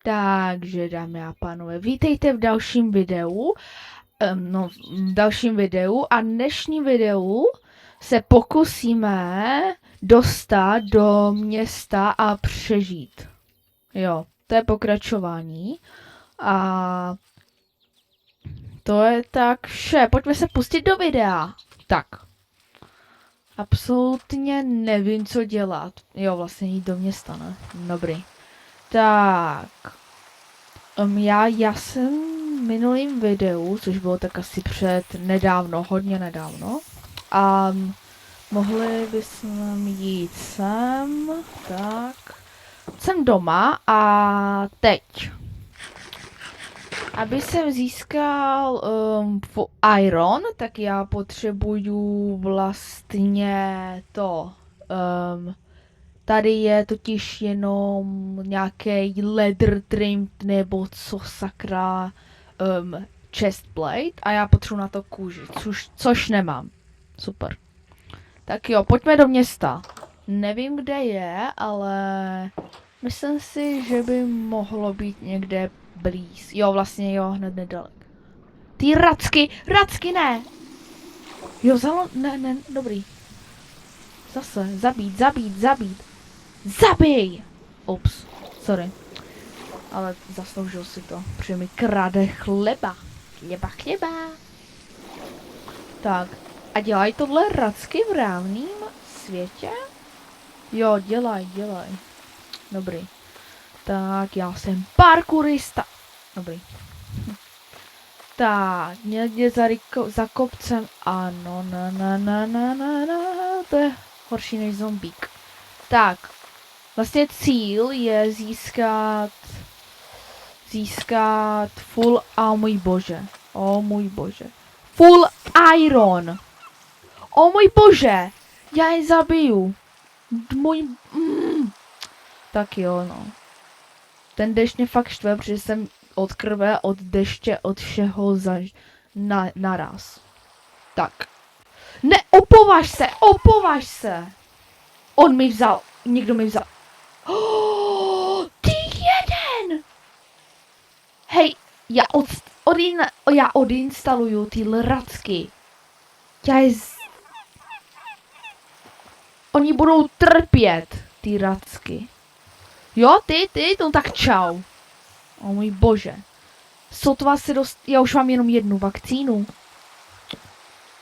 Takže, dámy a pánové, vítejte v dalším videu. V dalším videu a dnešním videu se pokusíme dostat do města a přežít. Jo, to je pokračování. A to je tak vše. Pojďme se pustit do videa. Tak. Absolutně nevím, co dělat. Jo, vlastně jít do města, ne? Dobrý. Tak. Já jsem v minulým videu, což bylo tak asi hodně nedávno, a mohli bychom jít sem, tak, jsem doma a teď, aby jsem získal iron, tak já potřebuju vlastně to, tady je totiž jenom nějaký leather trimmed nebo co sakra chestplate a já potřebuji na to kůži, což nemám. Super. Tak jo, pojďme do města. Nevím, kde je, ale myslím si, že by mohlo být někde blíz. Jo, vlastně jo, hned nedalek. Ty racky ne! Jo, ne, dobrý. Zase, zabít. Zabij! Ups, sorry. Ale zasloužil si to, protože mi krade chleba. Chleba. Tak, a dělají tohle racky v reálném světě? Jo, dělaj. Dobrý. Tak, já jsem parkourista. Dobrý. Tak, někde za kopcem. Ano, to je horší než zombík. Tak, vlastně cíl je získat full, a můj bože, full iron. O můj bože, já je zabiju. Tak jo, no. Ten dešť mě fakt štve, protože jsem od krve, od deště, od všeho naraz. Tak. Ne, opovaž se. Někdo mi vzal. Ty jeden! Hej, já odinstaluju tyhle racky. Oni budou trpět, ty racky. Jo, ty, no tak čau. O můj bože. Sotva se já už mám jenom jednu vakcínu.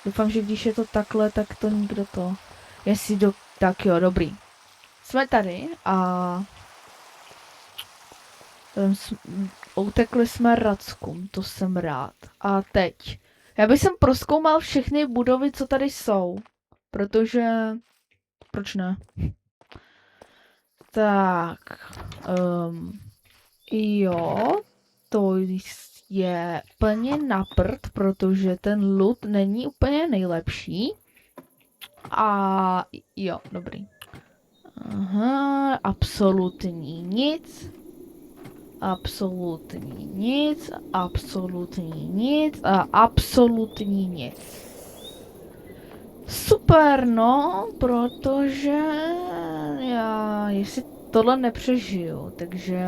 Doufám, že když je to takhle, tak to nikdo to... Tak jo, dobrý. Jsme tady a... Utekli jsme rackům, to jsem rád. A teď. Já bych jsem prozkoumal všechny budovy, co tady jsou. Protože... Proč ne? Tak. Jo. To je plně na prd, protože ten loot není úplně nejlepší. A jo, dobrý. Aha, absolutní nic. Absolutní nic a absolutní nic. Super, no, protože jestli tohle nepřežiju, takže...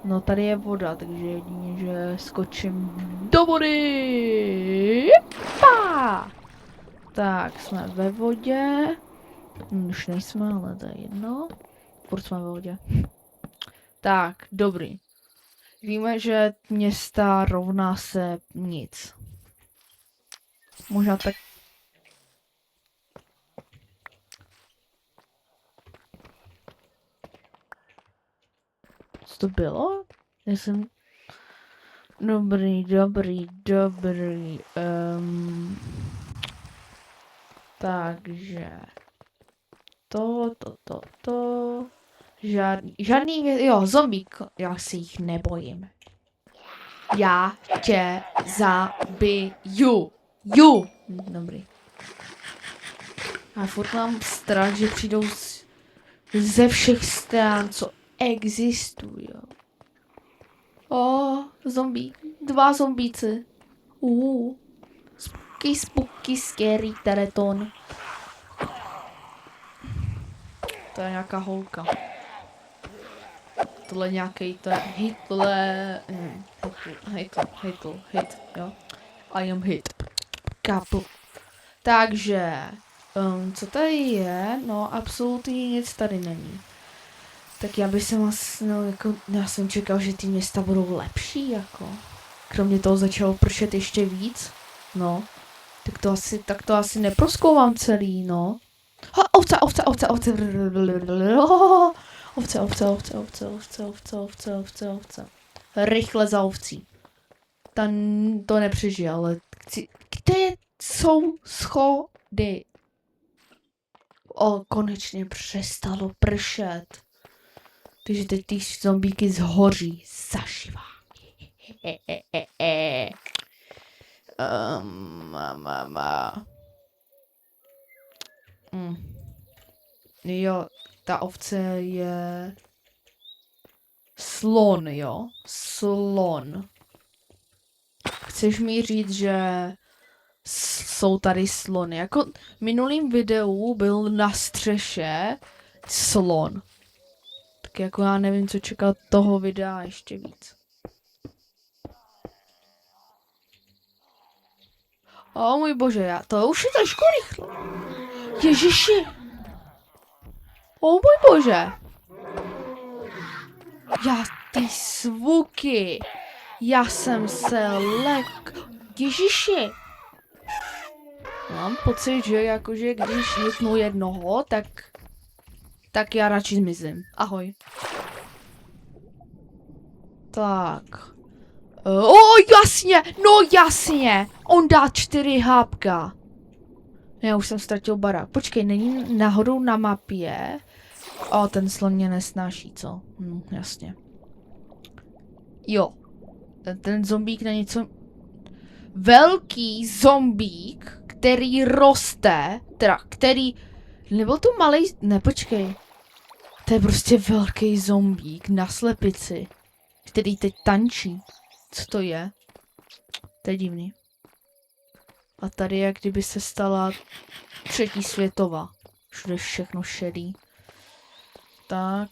No tady je voda, takže jedině, že skočím do vody. Jepa! Tak, jsme ve vodě. Už nejsme, ale to je jedno. Furt jsme ve vodě. Tak, dobrý. Víme, že města rovná se nic. Možná tak... Co to bylo? Dobrý. Takže... To... Žádný, jo, zombík, já si jich nebojím. Já tě zabiju. Dobrý. A furt mám strach, že přijdou ze všech stran, co existují. Zombí. 2 zombíci. Spooky, scary, teleton. To je nějaká holka. tohle nějaký, to je Hitler, hit, jo. I am hit. Kapu. Takže, co tady je? No, absolutně nic tady není. Tak já bych se no, jako, já jsem čekal, že ty města budou lepší, jako. Kromě toho začalo pršet ještě víc. No. Tak to asi neproskoumám celý, no. Ha, ovce. Ovce. Rychle za ovcí. Ten to nepřežije, ale kde jsou schody? Konečně přestalo pršet. Takže teď ty zombíky zhoří zaživa. Jo, ta ovce je slon, jo? Slon. Chceš mi říct, že jsou tady slony? Jako v minulým videu byl na střeše slon. Tak jako já nevím, co čekat toho videa ještě víc. O můj bože, to už je trošku rychle. Ježiši. O můj bože. Ty svuky. Já jsem se Ježiši. Mám pocit, že jakože když hitnu jednoho, tak já radši zmizím. Ahoj. Tak. Jasně, no jasně. On dá 4 hápka. Já už jsem ztratil barák. Počkej, není nahoru na mapě? Ten slon mě nesnáší, co? Jasně. Jo. Ten zombík na něco... Velký zombík, který roste, Nebyl to malej... Ne, počkej. To je prostě velký zombík na slepici, který teď tančí. Co to je? To je divný. A tady jak kdyby se stala 3. světová. Všude všechno šedý. Tak,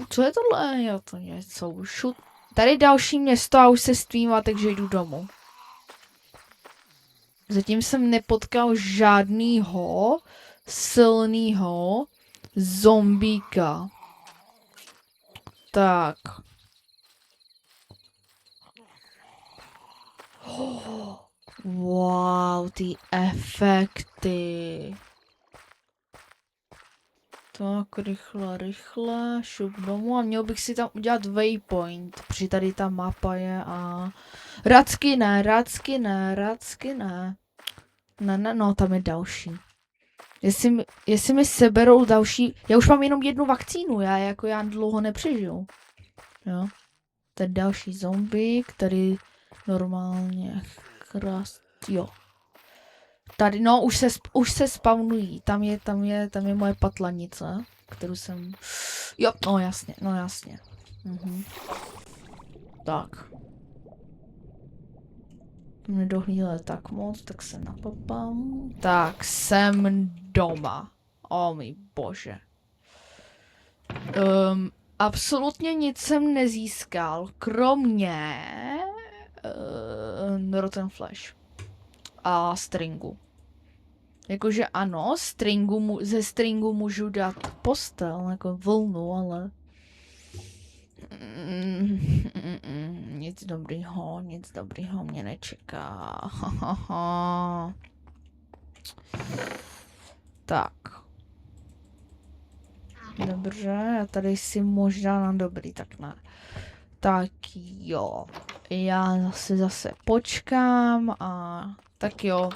co je tohle? Jo, to něco šut. Tady další město a už se stvívá, takže jdu domů. Zatím jsem nepotkal žádnýho silnýho zombíka. Tak. Wow, ty efekty. Tak, rychle, šup domů a měl bych si tam udělat waypoint, protože tady ta mapa je a... Racky ne. No, tam je další. Jestli mi seberou další... Já už mám jenom 1 vakcínu, já dlouho nepřežiju. Jo. To je další zombie, který normálně jo. Tady, no, už se spawnují. Tam je moje patlanice, kterou jsem... Jo, no jasně. Tak. Nedohlídle tak moc, tak se napapám. Tak, jsem doma. O můj bože. Absolutně nic jsem nezískal, kromě... Rotten Flash. A stringu. Jakože ano, ze stringu můžu dát postel, jako vlnu, ale... Nic dobrýho mě nečeká. Tak. Dobře, já tady si možná na dobrý, tak ne. Tak jo. Já zase počkám a... Tak jo.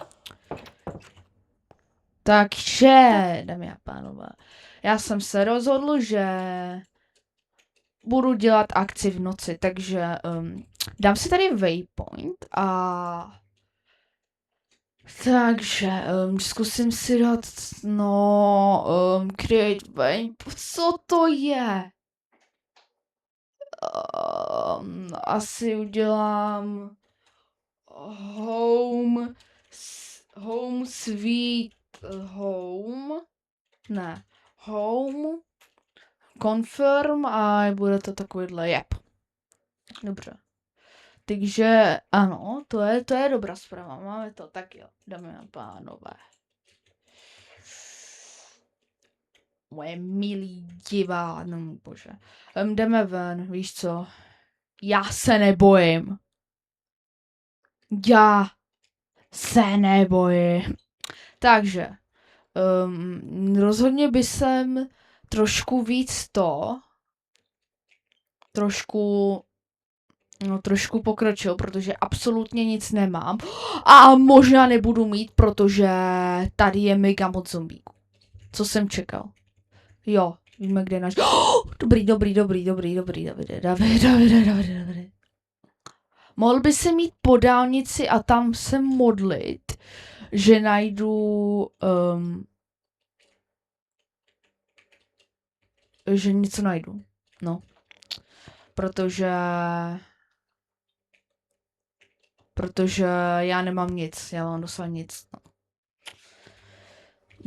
Takže, dámy a pánové, já jsem se rozhodl, že budu dělat akci v noci, takže dám si tady waypoint a takže zkusím si dát, create waypoint, co to je? Asi udělám home sweet home, ne, home confirm a bude to takovýhle jep. Dobře. Takže ano, to je dobrá zpráva. Máme to, tak jo, dámy a pánové. Moje milí divá, no bože. Jdeme ven, víš co? Já se nebojím. Já se nebojím. Takže, rozhodně by jsem trošku víc trošku pokročil, protože absolutně nic nemám. A možná nebudu mít, protože tady je mega moc zombíků. Co jsem čekal? Jo, víme, kde je náš... Dobrý. Davide. Mohl by se mít po dálnici a tam se modlit, že najdu... že něco najdu. No. Protože já nemám nic, já mám doslova nic. No.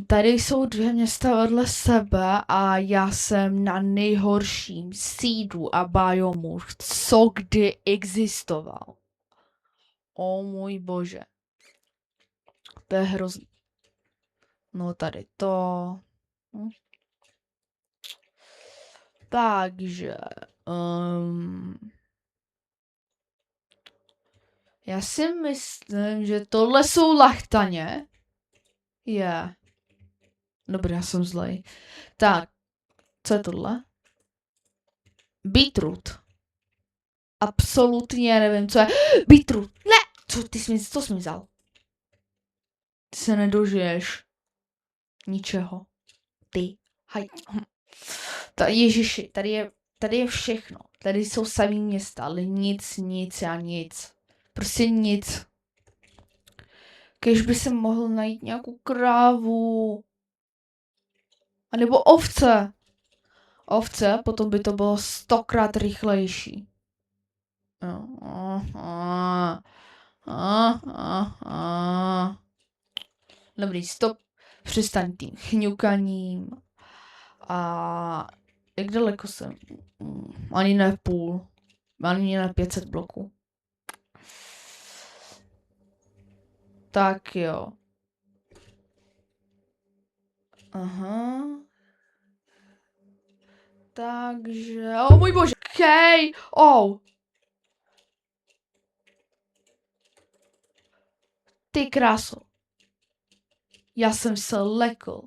Tady jsou 2 města vedle sebe a já jsem na nejhorším sídu a biomu, co kdy existoval. O můj bože. To je hrozný. No tady to. Takže. Já si myslím, že tohle jsou lachtaně. Je. Dobrý, já jsem zlej. Tak, co je tohle? Beetroot. Absolutně nevím, co je. Beetroot. Ne! Co jsi mi vzal? Ty se nedožiješ. Ničeho. Ty. Haj. Ježiši, tady je všechno. Tady jsou samý města, ale nic. Prostě nic. Kež by se mohl najít nějakou krávu. A nebo ovce. Potom by to bylo 100krát rychlejší. Dobrý, stop. Přestaň tím chňukaním. A jak daleko jsem? Ani ne půl. Ani ne 500 bloků. Tak jo. Aha. Takže... O můj bože! Hej! Ty kráso. Já jsem se lekl.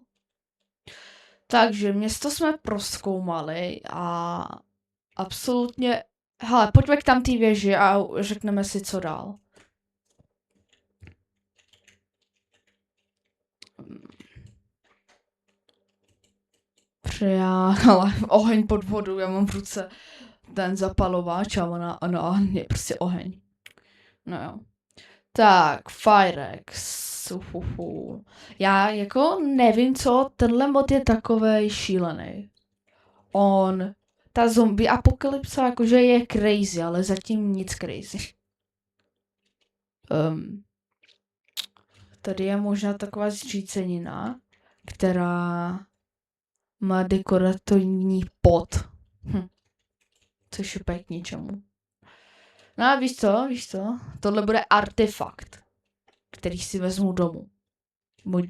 Takže město jsme prozkoumali a absolutně... Hele, pojďme k tam té věži a řekneme si, co dál. Ale oheň pod vodou, já mám v ruce ten zapalováč a ona je prostě oheň. No jo. Tak, Firex. Já jako nevím, co tenhle mod je takovej šílený. Ta zombie apokalypsa jakože je crazy, ale zatím nic crazy. Tady je možná taková zřícenina, která má dekorativní pot. Což je úplně k ničemu. No a víš co? Tohle bude artefakt, který si vezmu domů. Můj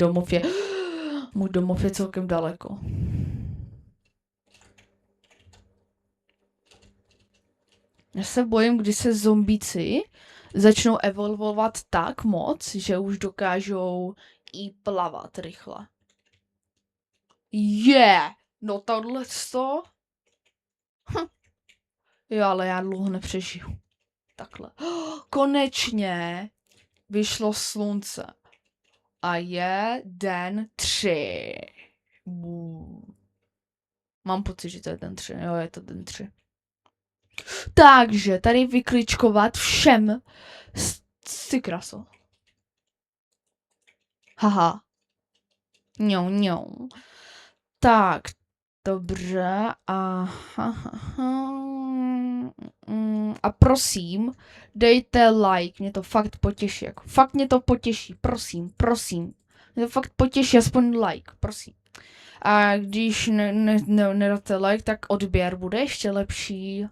domov je celkem daleko. Já se bojím, když se zombíci začnou evolvovat tak moc, že už dokážou i plavat rychle. No tohleto. Jo, ale já dlouho nepřežiju. Takhle. Konečně vyšlo slunce. A je den 3. Mám pocit, že to je den 3. Jo, je to den 3. Takže tady vykličkovat všem. Ty kraso. Haha. Ňou. Tak, dobře. A prosím, dejte like, mě to fakt potěší. Fakt mě to potěší, prosím. Mě to fakt potěší, aspoň like, prosím. A když nedáte like, tak odběr bude ještě lepší.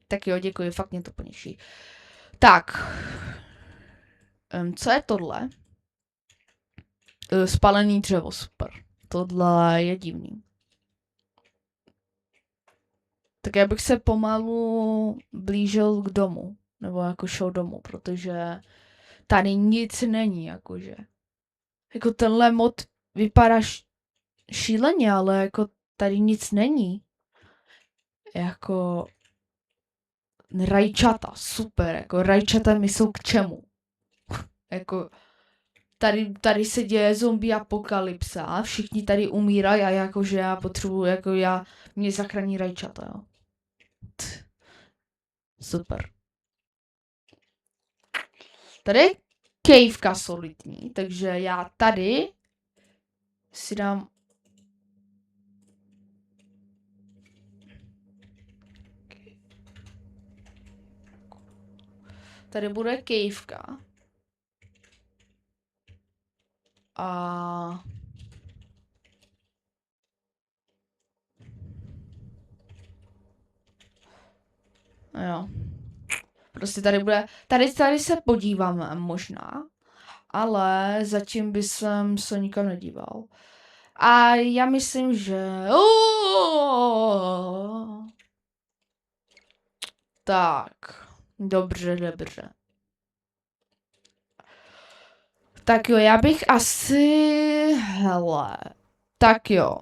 Tak jo, děkuji, fakt mě to poněší. Tak. Co je tohle? Spalený dřevo, super. Tohle je divný. Tak já bych se pomalu blížil k domu. Nebo jako šel domů, protože tady nic není, jakože. Jako tenhle mod vypadá šíleně, ale jako tady nic není. Jako rajčata, super, jako rajčata mi jsou k čemu. Jako tady se děje zombie apokalypsa, všichni tady umírají a jakože já potřebuji, mě zachrání rajčata, jo. Super. Tady je kejvka solidní, takže já tady si dám tady bude kejvka. A jo. Prostě tady bude, tady se podíváme možná, ale zatím by jsem se nikam nedíval. A já myslím, že... Tak, dobře. Tak jo, já bych asi... Hele, tak jo.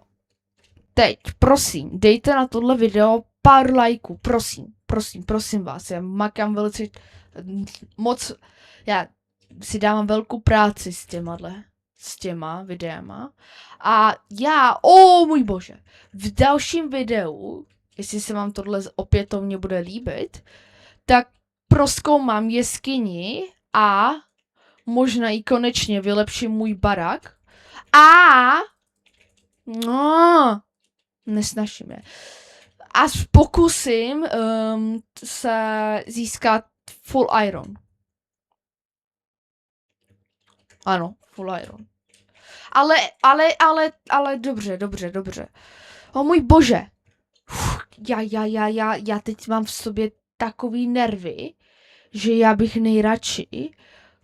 Teď, prosím, dejte na tohle video pár lajků, prosím vás, já makám velice moc, já si dávám velkou práci s těma videama a můj bože, v dalším videu, jestli se vám tohle opětovně bude líbit, tak prozkoumám jeskyni a možná i konečně vylepším můj barak a nesnažíme. A pokusím se získat full iron. Ano, full iron. Ale dobře. O můj bože. Já teď mám v sobě takový nervy, že já bych nejradši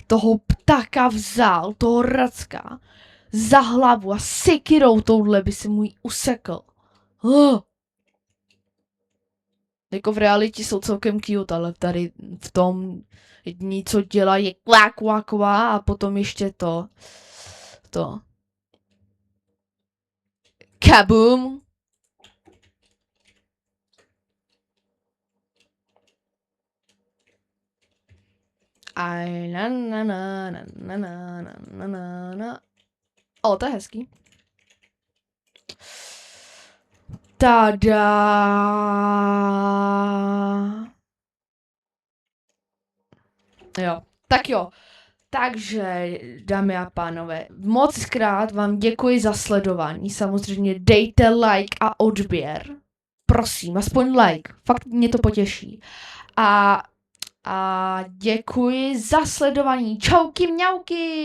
toho ptáka vzal, toho racka, za hlavu a sekirou touhle by se můj usekl. Jako v realitě jsou celkem cute, ale tady v tom jediný, co dělá, je kvá a potom ještě to. Kaboom! Aj na. O, to je hezký. Tada! Jo, tak jo. Takže, dámy a pánové, moc krát vám děkuji za sledování. Samozřejmě dejte like a odběr. Prosím, aspoň like. Fakt mě to potěší. A děkuji za sledování. Čauky mňauky!